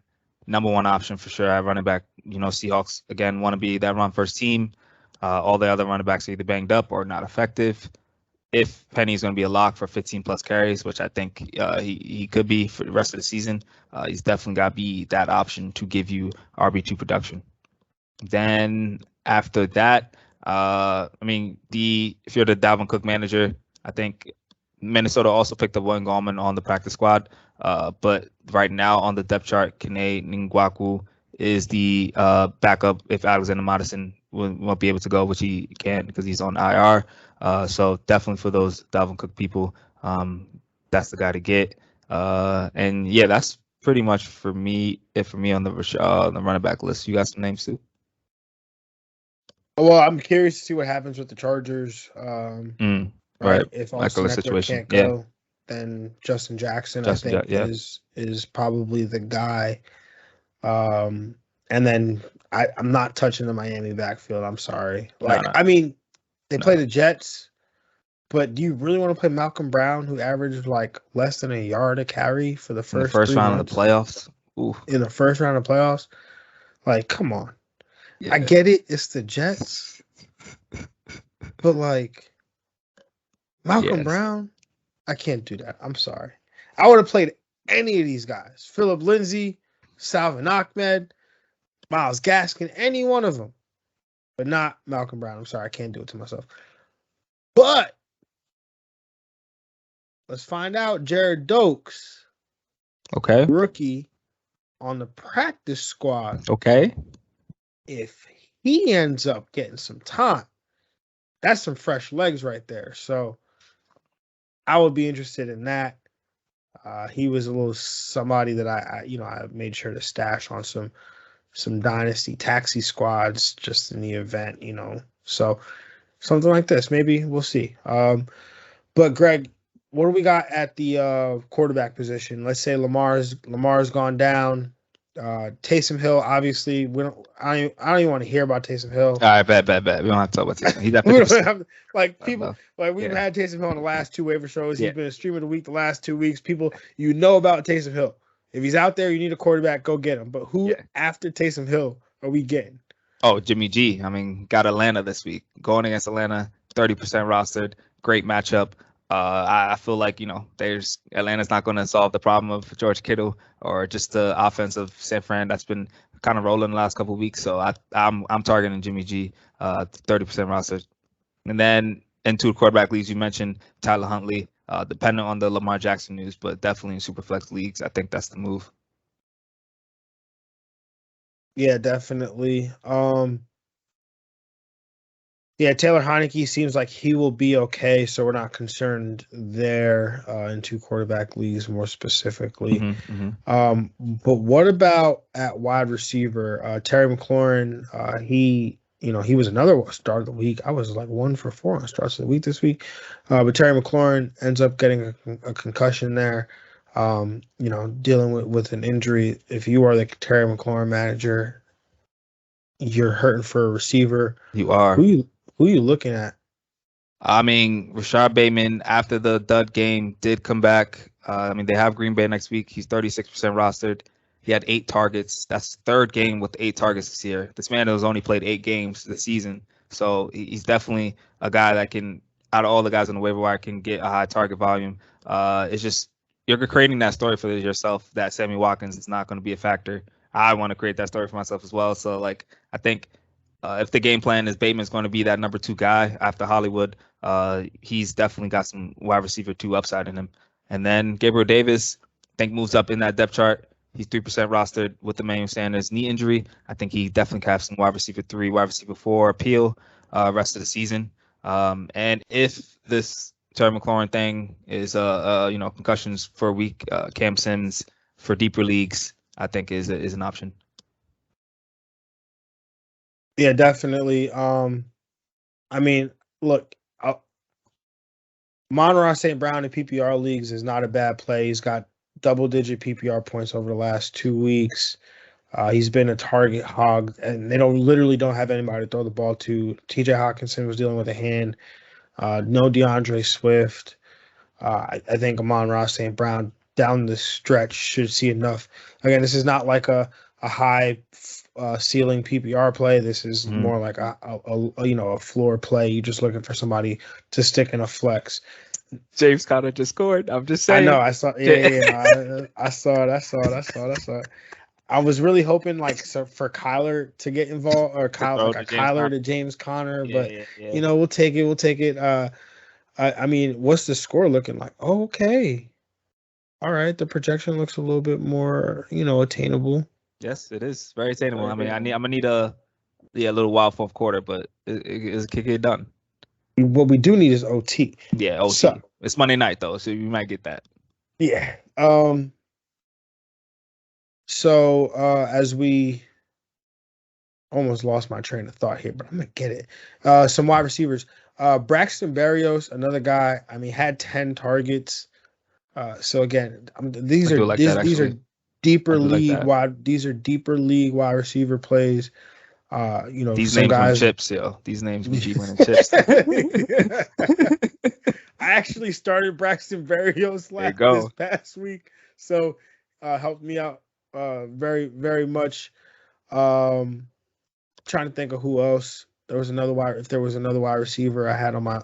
number one option for sure at running back. Seahawks again want to be that run first team. All the other running backs are either banged up or not effective. If Penny's going to be a lock for 15 plus carries, which I think he could be for the rest of the season, he's definitely got to be that option to give you RB2 production. Then after that, if you're the Dalvin Cook manager, I think Minnesota also picked up William Gallman on the practice squad. But right now on the depth chart, Kene Ngwaku is the backup if Alexander Mattison won't be able to go, which he can't because he's on IR. So definitely for those Dalvin Cook people, that's the guy to get. And yeah, that's pretty much for me on the running back list. You got some names too? Well, I'm curious to see what happens with the Chargers. Right. If Austin Eckler can't go, then Justin Jackson, I think, is probably the guy. And then I'm not touching the Miami backfield. I'm sorry. They play the Jets, but do you really want to play Malcolm Brown, who averaged like less than a yard a carry for the first round of the playoffs? Ooh. In the first round of playoffs? Like, come on. Yeah. I get it. It's the Jets. But, like, Malcolm Brown, I can't do that. I'm sorry. I would have played any of these guys. Phillip Lindsay, Salvin Ahmed, Myles Gaskin, any one of them. But not Malcolm Brown. I'm sorry. I can't do it to myself. But let's find out. Jared Dokes. Okay. Rookie on the practice squad. Okay. If he ends up getting some time, that's some fresh legs right there. So I would be interested in that. He was a little somebody that I made sure to stash on some dynasty taxi squads just in the event, So something like this, maybe we'll see. But Greg, what do we got at the quarterback position? Let's say Lamar's gone down. Taysom Hill, obviously, I don't even want to hear about Taysom Hill. All right, bet. We don't have to talk about Taysom. He's at we've had Taysom Hill on the last two waiver shows. He's been a stream of the week the last 2 weeks. People, about Taysom Hill. If he's out there, you need a quarterback, go get him. But who after Taysom Hill are we getting? Oh, Jimmy G. Got Atlanta this week. Going against Atlanta, 30% rostered. Great matchup. I feel like, Atlanta's not going to solve the problem of George Kittle or just the offense of San Fran that's been kind of rolling the last couple of weeks. So I'm targeting Jimmy G, 30% roster. And then in two quarterback leagues, you mentioned Tyler Huntley, depending on the Lamar Jackson news, but definitely in super flex leagues, I think that's the move. Yeah, definitely. Taylor Heineke seems like he will be okay, so we're not concerned there in two quarterback leagues more specifically. But what about at wide receiver? Terry McLaurin, he was another start of the week. I was like 1 for 4 on starts of the week this week. But Terry McLaurin ends up getting a concussion there, dealing with an injury. If you are the Terry McLaurin manager, you're hurting for a receiver. You are. Who are you looking at? Rashad Bateman, after the dud game, did come back. They have Green Bay next week. He's 36% rostered. He had 8 targets. That's third game with 8 targets this year. This man has only played 8 games this season. So he's definitely a guy that can, out of all the guys on the waiver wire, can get a high target volume. It's just, you're creating that story for yourself that Sammy Watkins is not going to be a factor. I want to create that story for myself as well. So, I think if the game plan is Bateman's going to be that number 2 guy after Hollywood, he's definitely got some wide receiver 2 upside in him. And then Gabriel Davis, I think, moves up in that depth chart. He's 3% rostered with the Emmanuel Sanders knee injury. I think he definitely can have some wide receiver 3, wide receiver 4 appeal rest of the season. And if this Terry McLaurin thing is concussions for a week, Cam Sims for deeper leagues, I think is an option. Yeah, definitely. Look, Monroe St. Brown in PPR leagues is not a bad play. He's got double-digit PPR points over the last 2 weeks. He's been a target hog, and they literally don't have anybody to throw the ball to. TJ Hawkinson was dealing with a hand. No DeAndre Swift. I think Amon-Ra St. Brown down the stretch should see enough. Again, this is not like a high ceiling PPR play. This is more like a floor play. You're just looking for somebody to stick in a flex. James Conner just scored. I'm just saying. I know. I saw. Yeah. I saw it. I was really hoping for Kyler to get involved, or Kyler to James Conner, but we'll take it. We'll take it. I mean, what's the score looking like? Oh, okay. All right. The projection looks a little bit more, attainable. Yes, it is very attainable. I mean, I'm gonna need a little wild fourth quarter, but it's kick it done. What we do need is OT. Yeah, OT. So, it's Monday night though, so you might get that. Yeah. So as we almost lost my train of thought here, but I'm gonna get it. Some wide receivers. Braxton Barrios, another guy. I mean, had 10 targets. So again, these are deeper league wide. These are deeper league wide receiver plays. These names win chips, yo. These names be winning chips. I actually started Braxton Barrios this past week, so helped me out very, very much. Trying to think of who else. If there was another wide receiver I had on my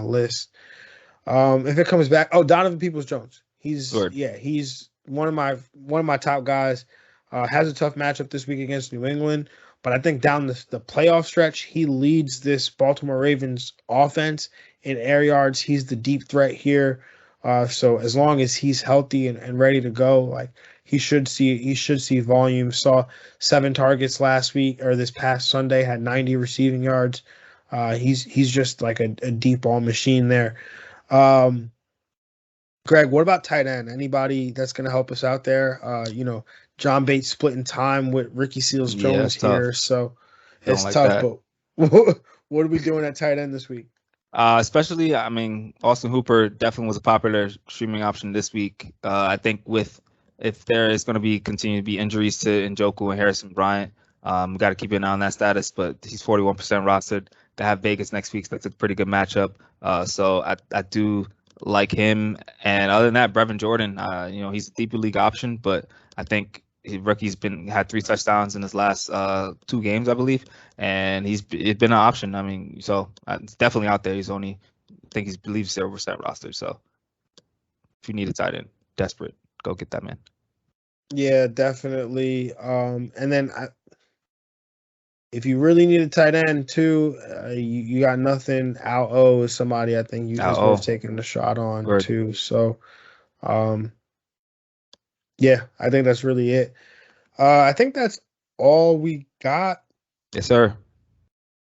list. If it comes back, Donovan Peoples-Jones. He's one of my top guys. Has a tough matchup this week against New England, but I think down the playoff stretch, he leads this Baltimore Ravens offense in air yards. He's the deep threat here. So as long as he's healthy and ready to go, he should see volume. Saw 7 targets last week, or this past Sunday, had 90 receiving yards. He's just like a deep ball machine there. Greg, what about tight end? Anybody that's going to help us out there? John Bates splitting time with Ricky Seals-Jones here, so it's tough. But what are we doing at tight end this week? Especially, I mean, Austin Hooper definitely was a popular streaming option this week. I think if there is going to continue to be injuries to Njoku and Harrison Bryant, we got to keep an eye on that status. But he's 41% rostered. They have Vegas next week, so that's a pretty good matchup. So I do like him. And other than that, Brevin Jordan, he's a deeper league option, but I think rookie's had 3 touchdowns in his last 2 games, I believe, and it's been an option. I mean, so it's definitely out there. He's only, I think he's 0% rostered. So if you need a tight end, desperate, go get that man. Yeah, definitely. And then if you really need a tight end too, you got nothing. Al-O is somebody I think you guys have taken a shot on too. So, yeah, I think that's really it. I think that's all we got. Yes, sir.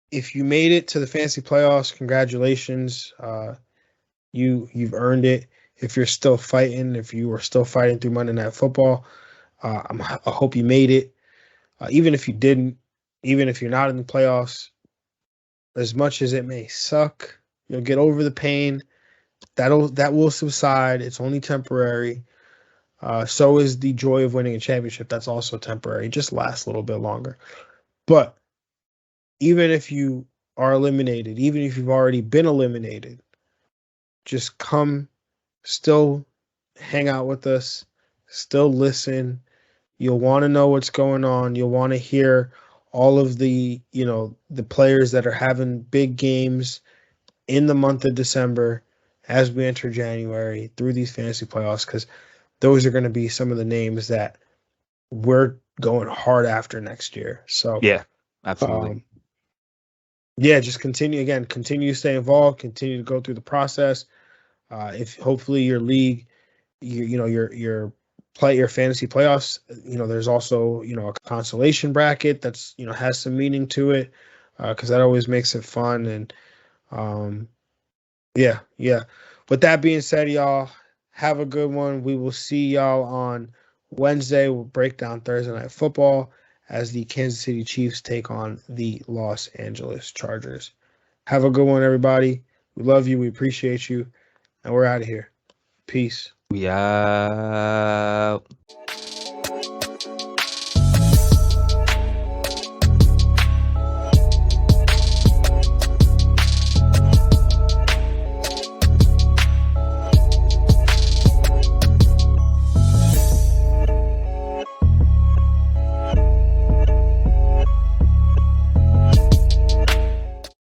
If you made it to the fantasy playoffs, congratulations. You've earned it. If you're still fighting, if you were still fighting through Monday Night Football, I hope you made it. Even if you didn't, even if you're not in the playoffs, as much as it may suck, you'll get over the pain. That will subside. It's only temporary. So is the joy of winning a championship. That's also temporary. It just lasts a little bit longer. But even if you are eliminated, even if you've already been eliminated, just come, still hang out with us, still listen. You'll want to know what's going on. You'll want to hear all of the players that are having big games in the month of December as we enter January through these fantasy playoffs, because those are going to be some of the names that we're going hard after next year. So yeah, absolutely. Just continue to stay involved, continue to go through the process. If hopefully your league, your fantasy playoffs, there's also, a consolation bracket that's, has some meaning to it, because that always makes it fun. And yeah. With that being said, y'all, have a good one. We will see y'all on Wednesday. We'll break down Thursday Night Football as the Kansas City Chiefs take on the Los Angeles Chargers. Have a good one, everybody. We love you. We appreciate you. And we're out of here. Peace. We out.